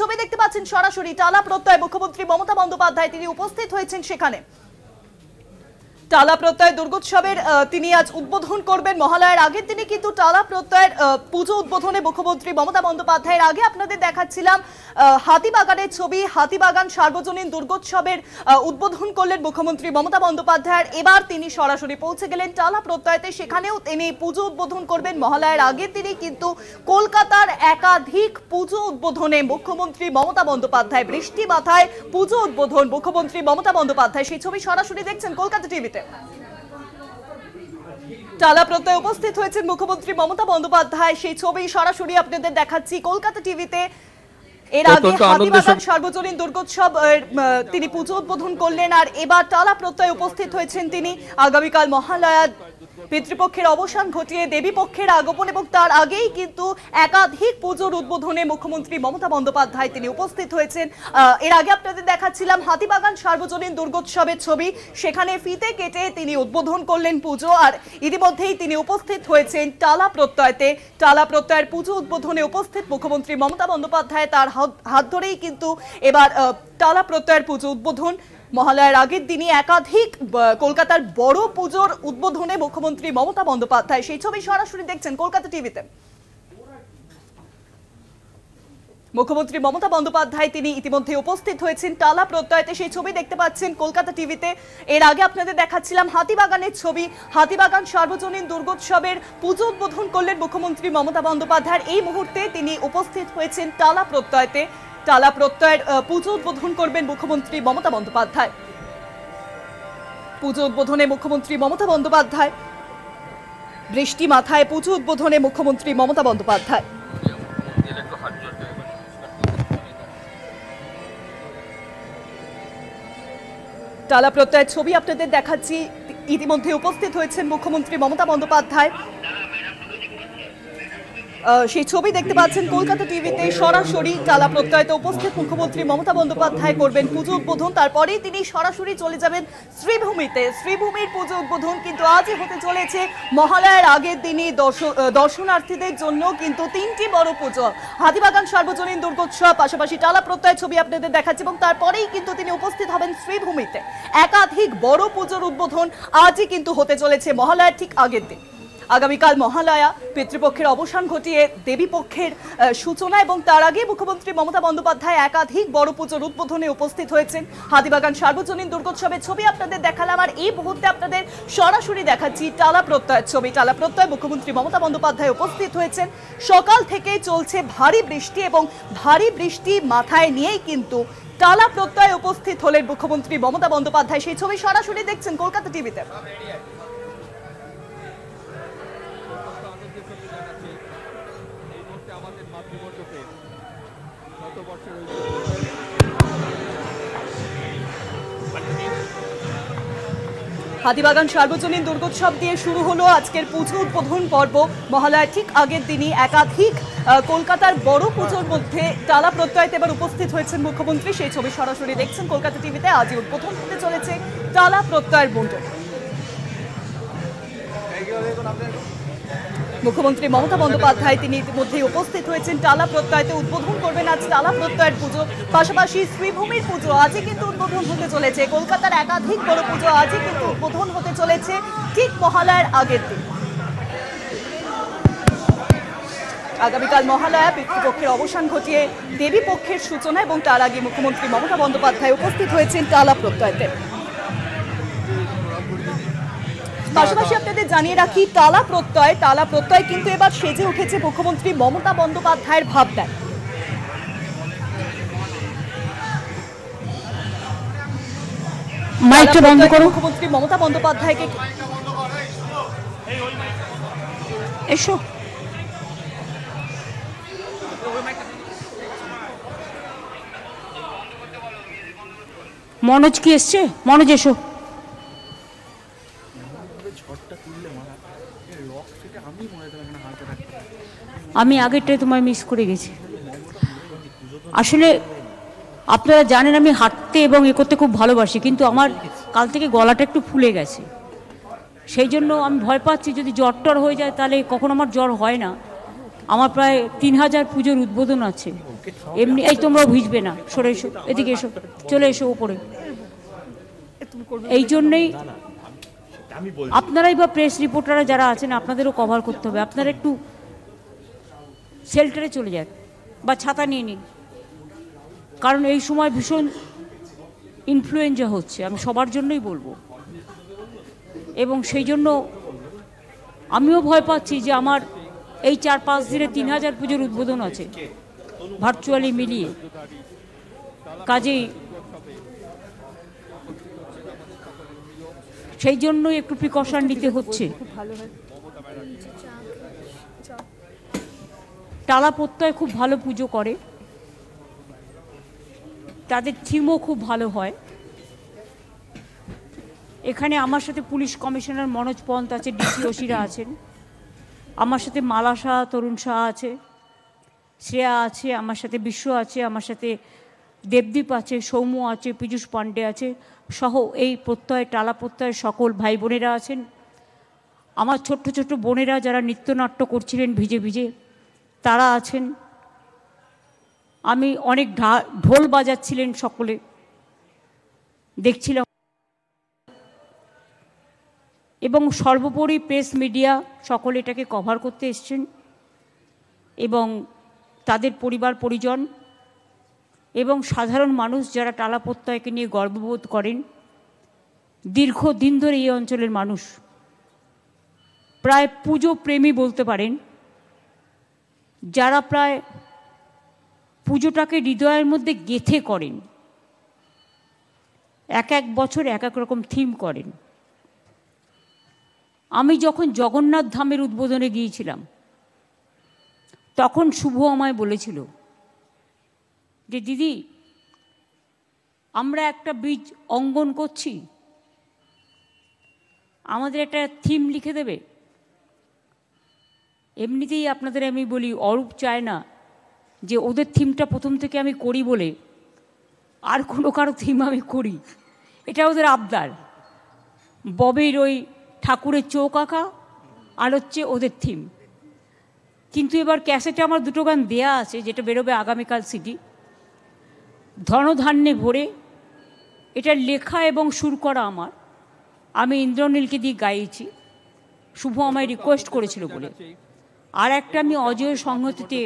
ছবি দেখতে পাচ্ছেন সরাসরি টালা প্রত্যয় মুখ্যমন্ত্রী মমতা বন্দ্যোপাধ্যায় তিনি উপস্থিত হয়েছেন সেখানে। টালা প্রত্যয় দুর্গোৎসবের তিনি আজ উদ্বোধন করবেন। মহালয়ার আগের দিনে কিন্তু টালা প্রত্যয়ের পুজো উদ্বোধনে মুখ্যমন্ত্রী মমতা বন্দ্যোপাধ্যায়ের আগে আপনাদের দেখাচ্ছিলাম হাতিবাগানের ছবি। হাতিবাগান সার্বজনীন দুর্গোৎসবের উদ্বোধন করলেন মুখ্যমন্ত্রী মমতা বন্দ্যোপাধ্যায়। এবার তিনি সরাসরি পৌঁছে গেলেন টালা প্রত্যয়তে, সেখানেও তিনি পুজো উদ্বোধন করবেন। মহালয়ার আগের দিনে কিন্তু কলকাতার একাধিক পুজো উদ্বোধনে মুখ্যমন্ত্রী মমতা বন্দ্যোপাধ্যায়, বৃষ্টি মাথায় পুজো উদ্বোধন মুখ্যমন্ত্রী মমতা বন্দ্যোপাধ্যায়, সেই ছবি সরাসরি দেখছেন কলকাতা টিভিতে। টালা প্রত্যয় উপস্থিত হয়েছেন মুখ্যমন্ত্রী মমতা বন্দ্যোপাধ্যায়, সেই ছবি সরাসরি আপনাদের দেখাচ্ছি কলকাতা টিভিতে। এর আগে হাতিবাগান সার্বজনীন দুর্গোৎসব তিনি পুজো উদ্বোধন করলেন, আর এবার টালা প্রত্যয় উপস্থিত হয়েছেন তিনি। আগামীকাল মহালয়া, পিতৃপক্ষের অবসান ঘটিয়ে দেবী পক্ষের আগমন, এবং তার আগেই কিন্তু একাধিক পুজোর উদ্বোধনে মুখ্যমন্ত্রী মমতা বন্দ্যোপাধ্যায় তিনি উপস্থিত হয়েছেন। এর আগে আপনাদের দেখাচ্ছিলাম হাতিবাগান সার্বজনীন দুর্গোৎসবের ছবি, সেখানে ফিতে কেটে তিনি উদ্বোধন করলেন পুজো, আর ইতিমধ্যেই তিনি উপস্থিত হয়েছেন টালা প্রত্যয়তে। টালা প্রত্যয়ের পুজো উদ্বোধনে উপস্থিত মুখ্যমন্ত্রী মমতা বন্দ্যোপাধ্যায়, তার হাত ধরেই কিন্তু এবার টালা প্রত্যয়ের পুজো উদ্বোধন। মহালয়ার আগের দিনই একাধিক কলকাতার বড় পুজোর উদ্বোধনে মুখ্যমন্ত্রী মমতা বন্দ্যোপাধ্যায়, সেই ছবি সরাসরি দেখছেন কলকাতা টিভিতে। মুখ্যমন্ত্রী মমতা বন্দ্যোপাধ্যায় তিনি ইতিমধ্যে উপস্থিত হয়েছেন টালা প্রত্যয়তে, সেই ছবি দেখতে পাচ্ছেন কলকাতা টিভিতে। এর আগে আপনাদের দেখাচ্ছিলাম হাতিবাগানের ছবি। হাতিবাগান সার্বজনীন দুর্গোৎসবের পুজো উদ্বোধন করলেন মুখ্যমন্ত্রী মমতা বন্দ্যোপাধ্যায়। এই মুহূর্তে তিনি উপস্থিত হয়েছেন টালা প্রত্যয়তে। টালা প্রত্যয়ের পুজো উদ্বোধন করবেন মুখ্যমন্ত্রী মমতা বন্দ্যোপাধ্যায়। পুজো উদ্বোধনে মুখ্যমন্ত্রী মমতা বন্দ্যোপাধ্যায়, বৃষ্টি মাথায় পুজো উদ্বোধনে মুখ্যমন্ত্রী মমতা বন্দ্যোপাধ্যায়। টালা প্রত্যয়ের ছবি আপনাদের দেখাচ্ছি। ইতিমধ্যে উপস্থিত হয়েছেন মুখ্যমন্ত্রী মমতা বন্দ্যোপাধ্যায়, সেই ছবি দেখতে পাচ্ছেন কলকাতা টিভিতে। সরাসরি টালা প্রত্যয়তে উপস্থিত মুখ্যমন্ত্রী মমতা বন্দ্যোপাধ্যায় করবেন পুজো উদ্বোধন, তারপরেই তিনি সরাসরি চলে যাবেন শ্রীভূমিতে। শ্রীভূমির পুজো উদ্বোধন কিন্তু আজই হতে চলেছে। মহালয়ার আগের দিনই দর্শনার্থীদের জন্য কিন্তু তিনটি বড় পুজো, হাতিবাগান সার্বজনীন দুর্গোৎসব, পাশাপাশি টালা প্রত্যয় ছবি আপনাদের দেখাচ্ছে, এবং তারপরেই কিন্তু তিনি উপস্থিত হবেন শ্রীভূমিতে। একাধিক বড় পুজোর উদ্বোধন আজই কিন্তু হতে চলেছে মহালয়ার ঠিক আগের দিন। আগামীকাল মহালয়া, পিতৃপক্ষের অবসান ঘটিয়ে দেবী পক্ষের সূচনা, এবং তার আগে মুখ্যমন্ত্রী মমতা বন্দ্যোপাধ্যায় একাধিক বড় পুজোর উদ্বোধনে উপস্থিত হয়েছেন। হাতিবাগান সার্বজনীন দুর্গোৎসবের ছবি আপনাদের দেখালাম, আর এই মুহূর্তে আপনাদের সরাসরি দেখাচ্ছি টালা প্রত্যয়ের ছবি। টালা প্রত্যয় মুখ্যমন্ত্রী মমতা বন্দ্যোপাধ্যায় উপস্থিত হয়েছেন। সকাল থেকেই চলছে ভারী বৃষ্টি, এবং ভারী বৃষ্টি মাথায় নিয়েই কিন্তু টালা প্রত্যয় উপস্থিত হলেন মুখ্যমন্ত্রী মমতা বন্দ্যোপাধ্যায়, সেই ছবি সরাসরি দেখছেন কলকাতা টিভিতে। হাতিবাগান সার্বজনীন দুর্গোৎসব দিয়ে শুরু হলো আজকের পুজো উদ্বোধন পর্ব। মহালয়ার ঠিক আগের দিনই একাধিক কলকাতার বড় পুজোর মধ্যে টালা প্রত্যয়তে এবার উপস্থিত হয়েছেন মুখ্যমন্ত্রী, সেই ছবি সরাসরি দেখছেন কলকাতা টিভিতে। আজই উদ্বোধন হতে চলেছে টালা প্রত্যয়ের মণ্ডপ। মুখ্যমন্ত্রী মমতা বন্দ্যোপাধ্যায় তিনি ইতিমধ্যে উপস্থিত হয়েছেন টালা প্রত্যয়তে। উদ্বোধন করবেন আজ টালা প্রত্যয়ের পুজো, পাশাপাশি শ্রীভূমির পুজো আজই কিন্তু উদ্বোধন হতে চলেছে। কলকাতার একাধিক বড় পুজো আজই কিন্তু উদ্বোধন হতে চলেছে ঠিক মহালয়ার আগের দিন। আগামীকাল মহালয়া, পিতৃপক্ষের অবসান ঘটিয়ে দেবী পক্ষের সূচনা, এবং তার আগে মুখ্যমন্ত্রী মমতা বন্দ্যোপাধ্যায় উপস্থিত হয়েছেন টালা প্রত্যয়তে। পাশাপাশি আপনাদের জানিয়ে রাখি টালা প্রত্যয় কিন্তু এবার সেজে উঠেছে মুখ্যমন্ত্রী মমতা বন্দ্যোপাধ্যায়ের ভাবনায়। মাইকটা বন্ধ করো। মুখ্যমন্ত্রী মমতা বন্দ্যোপাধ্যায়কে এসো, মনোজ কি এসছে? মনোজ এসো। আমি আগেরটাই তোমায় মিস করে গেছি। আসলে আপনারা জানেন আমি হাঁটতে এবং এ করতে খুব ভালোবাসি, কিন্তু আমার কাল থেকে গলাটা একটু ফুলে গেছে, সেই জন্য আমি ভয় পাচ্ছি যদি জ্বর টর হয়ে যায় তাহলে। কখন আমার জ্বর হয় না, আমার প্রায় 3000 পুজোর উদ্বোধন আছে। এমনি এই তোমরাও ভিজবে না, সরে এসো, এদিকে এসো, চলে এসো ওপরে। এই জন্যেই আপনারাই বা প্রেস রিপোর্টাররা যারা আছেন আপনাদেরও কভার করতে হবে। আপনারা একটু শেল্টারে চলে যান বা ছাতা নিয়ে নিন, কারণ এই সময় ভীষণ ইনফ্লুয়েঞ্জা হচ্ছে, আমি সবার জন্যই বলবো। এবং সেই জন্য আমিও ভয় পাচ্ছি যে আমার এই 4-5 দিনে 3000 পুজোর উদ্বোধন আছে ভার্চুয়ালি মিলিয়ে। কাজেই সেই জন্যই একটু প্রিকশন নিতে হচ্ছে। টালা প্রত্যয় খুব ভালো পুজো করে, তাদের থিমও খুব ভালো হয়। এখানে আমার সাথে পুলিশ কমিশনার মনোজ পন্ত আছে, ডিসি ওসিরা আছেন, আমার সাথে মালা শাহ, তরুণ শাহ আছে, শ্রেয়া আছে, আমার সাথে বিশ্ব আছে, আমার সাথে দেবদীপ আছে, সৌম্য আছে, পীযূষ পাণ্ডে আছে, সহ এই প্রত্যয় টালা প্রত্যয়ের সকল ভাই বোনেরা আছেন। আমার ছোট্ট ছোট্ট বোনেরা যারা নৃত্যনাট্য করছিলেন ভিজে ভিজে তারা আছেন। আমি অনেক ঢোল বাজাচ্ছিলেন সকলে দেখছিলাম। এবং সর্বোপরি প্রেস মিডিয়া সকলে এটাকে কভার করতে এসছেন, এবং তাদের পরিবার পরিজন এবং সাধারণ মানুষ যারা টালা প্রত্যয়কে নিয়ে গর্ববোধ করেন। দীর্ঘদিন ধরে এই অঞ্চলের মানুষ প্রায় পুজো প্রেমী বলতে পারেন, যারা প্রায় পুজোটাকে হৃদয়ের মধ্যে গেঁথে করেন, এক এক বছর এক এক রকম থিম করেন। আমি যখন জগন্নাথ ধামের উদ্বোধনে গিয়েছিলাম তখন শুভ আমায় বলেছিল যে দিদি আমরা একটা বীজ অঙ্কন করছি, আমাদের একটা থিম লিখে দেবে। এমনিতেই আপনাদের আমি বলি, অরূপ চায় না যে ওদের থিমটা প্রথম থেকে আমি করি বলে আর কোনো কারো থিম আমি করি, এটা ওদের আবদার। ববের ওই ঠাকুরের চোখ আঁকা আর হচ্ছে ওদের থিম। কিন্তু এবার ক্যাসেটে আমার দুটো গান দেয়া আছে, যেটা বেরোবে আগামীকাল সিডি, ধনধান্যে ভরে। এটা লেখা এবং সুর করা আমার, আমি ইন্দ্রনীলকে দিয়ে গাইছি, শুভ আমায় রিকোয়েস্ট করেছিল বলে। আর একটা আমি অজয় সংহতিতে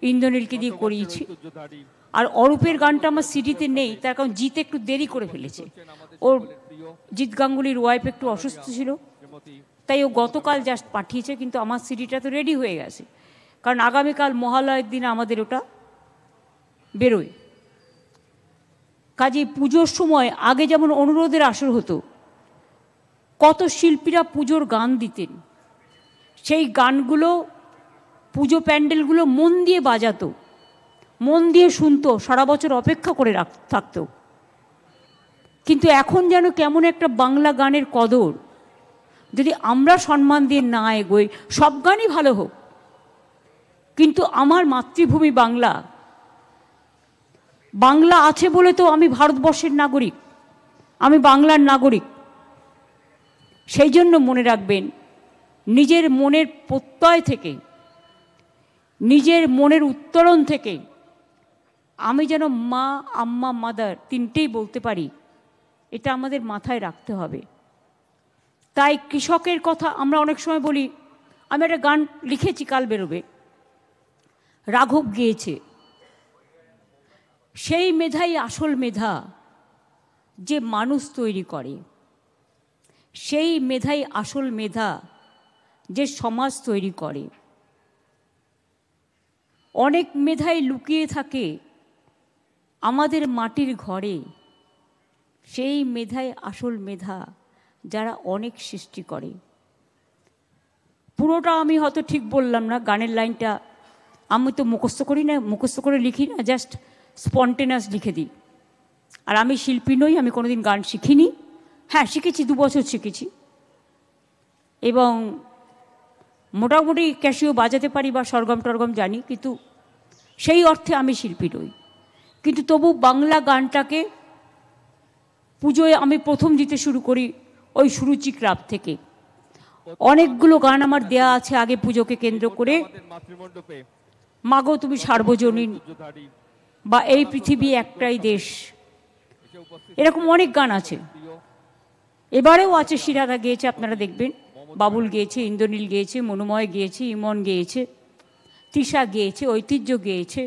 ইন্দ্রনীলকে দিয়ে করিয়েছি। আর অরূপের গানটা আমার সিডিতে নেই, তার কারণ জিত একটু দেরি করে ফেলেছে। ওর জিৎ গাঙ্গুলির ওয়াইফ একটু অসুস্থ ছিল, তাই ও গতকাল জাস্ট পাঠিয়েছে, কিন্তু আমার সিডিটা তো রেডি হয়ে গেছে, কারণ আগামীকাল মহালয়ের দিন আমাদের ওটা বেরোয়। কাজে পুজোর সময় আগে যেমন অনুরোধের আসর হতো, কত শিল্পীরা পুজোর গান দিতেন, সেই গানগুলো পুজো প্যান্ডেলগুলো মন দিয়ে বাজাতো, মন দিয়ে শুনতো, সারা বছর অপেক্ষা করে থাকতো। কিন্তু এখন যেন কেমন একটা বাংলা গানের কদর, যদি আমরা সম্মান দিয়ে না এগোই, সব গানই ভালো হোক, কিন্তু আমার মাতৃভূমি বাংলা, বাংলা আছে বলে তো আমি ভারতবর্ষের নাগরিক, আমি বাংলার নাগরিক। সেই জন্য মনে রাখবেন, নিজের মনের প্রত্যয় থেকে, নিজের মনের উত্তরণ থেকে আমি যেন মা, আম্মা, মাদার তিনটেই বলতে পারি, এটা আমাদের মাথায় রাখতে হবে। তাই কৃষকের কথা আমরা অনেক সময় বলি। আমি একটা গান লিখেছি, কাল বেরোবে, রাঘব গেয়েছে, সেই মেধাই আসল মেধা যে মানুষ তৈরি করে, সেই মেধাই আসল মেধা যে সমাজ তৈরি করে। অনেক মেধাই লুকিয়ে থাকে আমাদের মাটির ঘরে, সেই মেধাই আসল মেধা যারা অনেক সৃষ্টি করে। পুরোটা আমি হয়তো ঠিক বললাম না, গানের লাইনটা আমি তো মুখস্থ করি না, মুখস্থ করে লিখি না, জাস্ট স্পন্টেনাস লিখে দিই। আর আমি শিল্পী নই, আমি কোনোদিন গান শিখিনি। হ্যাঁ শিখেছি, 2 বছর শিখেছি, এবং মোটামুটি ক্যাসিও বাজাতে পারি বা সরগম টরগম জানি, কিন্তু সেই অর্থে আমি শিল্পী নই। কিন্তু তবু বাংলা গানটাকে পুজোয় আমি প্রথম দিতে শুরু করি ওই সুরুচি ক্লাব থেকে। অনেকগুলো গান আমার দেয়া আছে আগে পুজোকে কেন্দ্র করে। মাগো তুমি সার্বজনীন, বা এই পৃথিবী একটাই দেশ, এরকম অনেক গান আছে। এবারেও আছে, শিরাদা গেয়েছে, আপনারা দেখবেন, বাবুল গেয়েছে, ইন্দ্রনীল গেয়েছে, মনোময় গেয়েছে, ইমন গেয়েছে, তৃষা গেয়েছে, ঐতিহ্য গেয়েছে,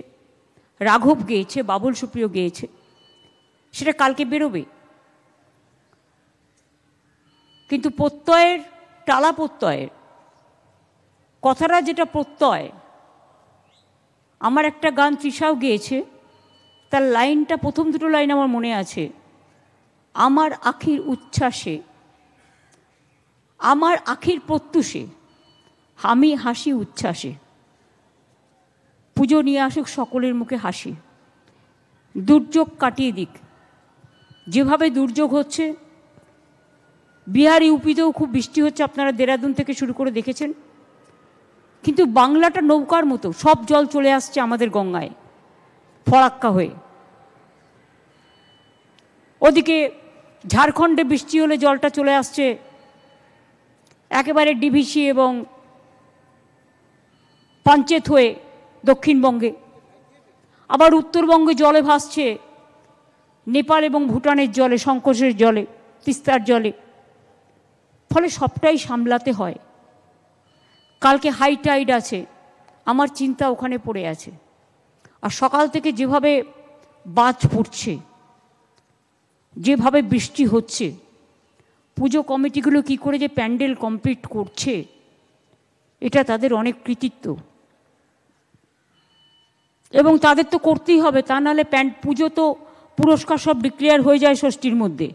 রাঘব গেয়েছে, বাবুল সুপ্রিয় গেয়েছে। সেটা কালকে বেরোবে। কিন্তু প্রত্যয়ের, টালা প্রত্যয়ের কথাটা যেটা প্রত্যয়, আমার একটা গান তৃষাও গেয়েছে, তার লাইনটা, প্রথম দুটো লাইন আমার মনে আছে। আমার আখির উচ্ছ্বাসে, আমার আখির প্রত্যুষে আমি হাসি উচ্ছ্বাসে, পুজো নিয়ে আসুক সকলের মুখে হাসি, দুর্যোগ কাটিয়ে দিক। যেভাবে দুর্যোগ হচ্ছে, বিহার ইউপিতেও খুব বৃষ্টি হচ্ছে, আপনারা দেরাদুন থেকে শুরু করে দেখেছেন। কিন্তু বাংলাটা নৌকার মতো, সব জল চলে আসছে আমাদের গঙ্গায় ফরাক্কা হয়ে। ওদিকে ঝাড়খণ্ডে বৃষ্টি হলে জলটা চলে আসছে একেবারে ডিভিসি এবং পাঞ্চেত হয়ে দক্ষিণবঙ্গে। আবার উত্তরবঙ্গে জলে ভাসছে নেপাল এবং ভুটানের জলে, সংকোচের জলে, তিস্তার জলে। ফলে সবটাই সামলাতে হয়। কালকে হাই টাইড আছে, আমার চিন্তা ওখানে পড়ে আছে। আর সকাল থেকে যেভাবে বাজ পড়ছে, যেভাবে বৃষ্টি হচ্ছে, পুজো কমিটিগুলো কি করে যে প্যান্ডেল কমপ্লিট করছে, এটা তাদের অনেক কৃতিত্ব। এবং তাদের তো করতেই হবে, তা নাহলে পুজো তো পুরস্কার সব ডিক্লেয়ার হয়ে যায় ষষ্ঠীর মধ্যে,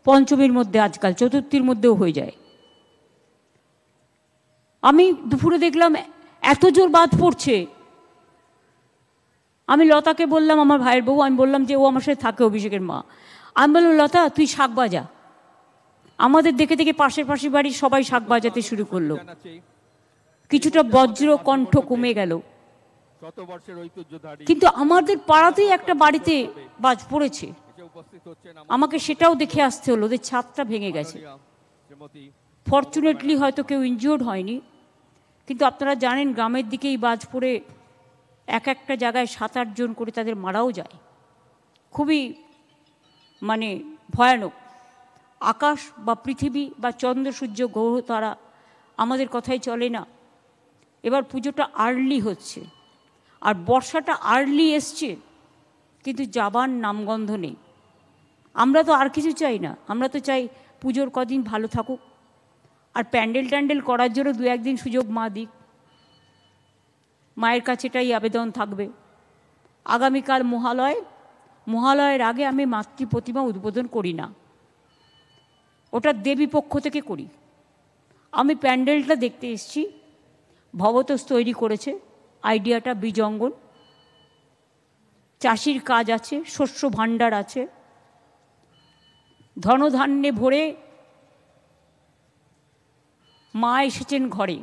পঞ্চমীর মধ্যে, আজকাল চতুর্থীর মধ্যেও হয়ে যায়। আমি দুপুরে দেখলাম এত জোর বাদ পড়ছে। আমি লতাকে বললাম, আমার ভাইয়ের বউ, আমি বললাম যে ও আমার সাথে থাকে, অভিষেকের মা, আমি বললাম লতা তুই শাক বাজা। আমাদের দেখে দেখে পাশের বাড়ির সবাই শাক বাজাতে শুরু করলো। কিছুটা বজ্র কণ্ঠ কমে গেল। কিন্তু আমাদের পাড়াতেই একটা বাড়িতে বাজ পড়েছে, আমাকে সেটাও দেখে আসতে হলো। ওদের ছাদটা ভেঙে গেছে। ফরচুনেটলি হয়তো কেউ ইনজিওর্ড হয়নি, কিন্তু আপনারা জানেন গ্রামের দিকেই বাজ পড়ে এক একটা জায়গায় 7-8 জন করে তাদের মারাও যায়। খুবই মানে ভয়ানক। আকাশ বা পৃথিবী বা চন্দ্র সূর্য গ্রহ তারা আমাদের কথাই চলে না। এবার পুজোটা আর্লি হচ্ছে, আর বর্ষাটা আর্লি এসছে, কিন্তু যাবার নামগন্ধ নেই। আমরা তো আর কিছু চাই না, আমরা তো চাই পুজোর কদিন ভালো থাকুক, আর প্যান্ডেল ট্যান্ডেল করার জন্য 2-1 দিন সুযোগ মা দিক। মায়ের কাছে এটাই আবেদন থাকবে। আগামীকাল মহালয়ের আগে আমি মাতৃ প্রতিমা উদ্বোধন করি না, ওটা দেবী পক্ষ থেকে করি। আমি প্যান্ডেলটা দেখতে এসেছি, ভবতোষ তৈরি করেছে, আইডিয়াটা বীজঙ্গন, চাষির কাজ আছে, শস্য ভাণ্ডার আছে, ধনধান্যে ভরে মা এসেছেন ঘরে,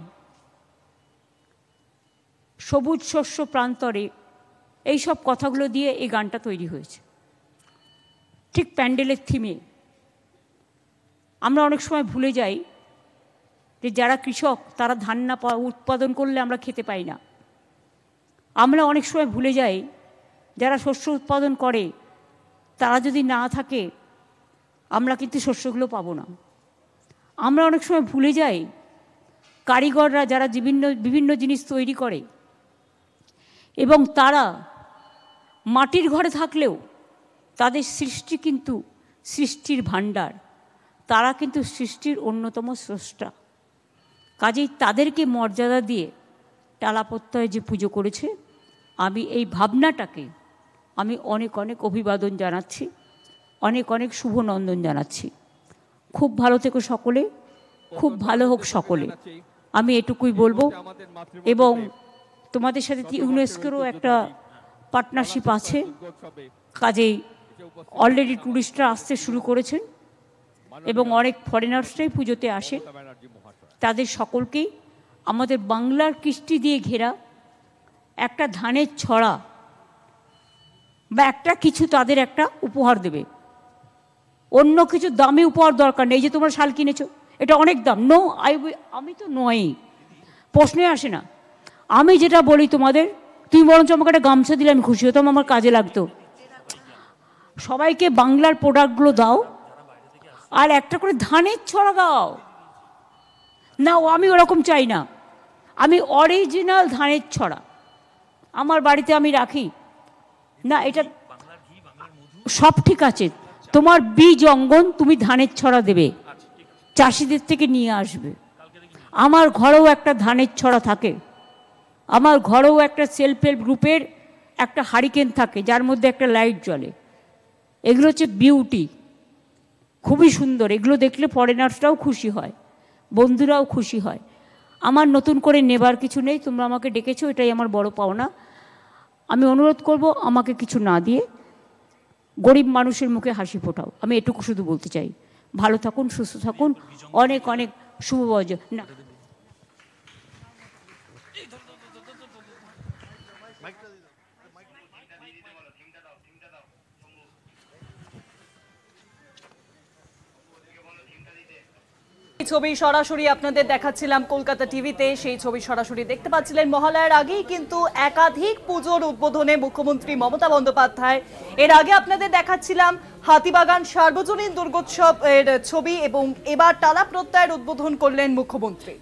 সবুজ শস্য প্রান্তরে, এই সব কথাগুলো দিয়ে এই গানটা তৈরি হয়েছে, ঠিক প্যান্ডেলের থিমে। আমরা অনেক সময় ভুলে যাই যে যারা কৃষক তারা ধান না উৎপাদন করলে আমরা খেতে পাই না। আমরা অনেক সময় ভুলে যাই যারা শস্য উৎপাদন করে তারা যদি না থাকে আমরা কিন্তু শস্যগুলো পাবো না। আমরা অনেক সময় ভুলে যাই কারিগররা যারা বিভিন্ন জিনিস তৈরি করে, এবং তারা মাটির ঘরে থাকলেও তাদের সৃষ্টি কিন্তু সৃষ্টির ভাণ্ডার, তারা কিন্তু সৃষ্টির অন্যতম স্রষ্টা। কাজেই তাদেরকে মর্যাদা দিয়ে টালা প্রত্যয়ে যে পুজো করেছে, আমি এই ভাবনাটাকে আমি অনেক অনেক অভিবাদন জানাচ্ছি, অনেক অনেক শুভনন্দন জানাচ্ছি। খুব ভালো থেকো সকলে, খুব ভালো হোক সকলে, আমি এটুকুই বলবো। এবং তোমাদের সাথে ইউনেস্কোরও একটা পার্টনারশিপ আছে, কাজেই অলরেডি ট্যুরিস্টরা আসতে শুরু করেছেন এবং অনেক ফরেনার্সরাই পুজোতে আসেন। তাদের সকলকেই আমাদের বাংলার কৃষ্টি দিয়ে ঘেরা একটা ধানের ছড়া বা একটা কিছু তাদের একটা উপহার দেবে। অন্য কিছু দামি উপহার দরকার নেই, যে তোমরা শাল কিনেছো এটা অনেক দাম। নো, আমি তো নয়ই, প্রশ্নে আসে না। আমি যেটা বলি তোমাদের, তুমি বরঞ্চ আমাকে একটা গামছা দিলে আমি খুশি হতাম, আমার কাজে লাগতো। সবাইকে বাংলার প্রোডাক্টগুলো দাও, আর একটা করে ধানের ছড়া দাও না। আমি ওরকম চাই না, আমি অরিজিনাল ধানের ছড়া আমার বাড়িতে আমি রাখি না। এটা সব ঠিক আছে, তোমার বীজ অঙ্গন তুমি ধানের ছড়া দেবে, চাষিদের থেকে নিয়ে আসবে। আমার ঘরেও একটা ধানের ছড়া থাকে, আমার ঘরেও একটা সেলফ হেল্প গ্রুপের একটা হারিকেন থাকে যার মধ্যে একটা লাইট জ্বলে। এগুলো হচ্ছে বিউটি, খুবই সুন্দর। এগুলো দেখলে ফরেনার্সরাও খুশি হয়, বন্ধুরাও খুশি হয়। আমার নতুন করে নেবার কিছু নেই, তোমরা আমাকে ডেকেছো, এটাই আমার বড় পাওনা। আমি অনুরোধ করব আমাকে কিছু না দিয়ে গরিব মানুষের মুখে হাসি ফোটাও, আমি এটুকু শুধু বলতে চাই। ভালো থাকুন, সুস্থ থাকুন, অনেক অনেক শুভ বছর না। ছবি সরাসরি আপনাদের দেখাচ্ছিলাম কলকাতা টিভিতে। সেই ছবি সরাসরি দেখতে পাচ্ছিলেন। মহালয়ার আগেই কিন্তু একাধিক পুজোর উদ্বোধনে মুখ্যমন্ত্রী মমতা বন্দ্যোপাধ্যায়। এর আগে আপনাদের দেখাচ্ছিলাম হাতিবাগান সার্বজনীন দুর্গোৎসব এর ছবি, এবং এবার টালা প্রত্যয়ের উদ্বোধন করলেন মুখ্যমন্ত্রী।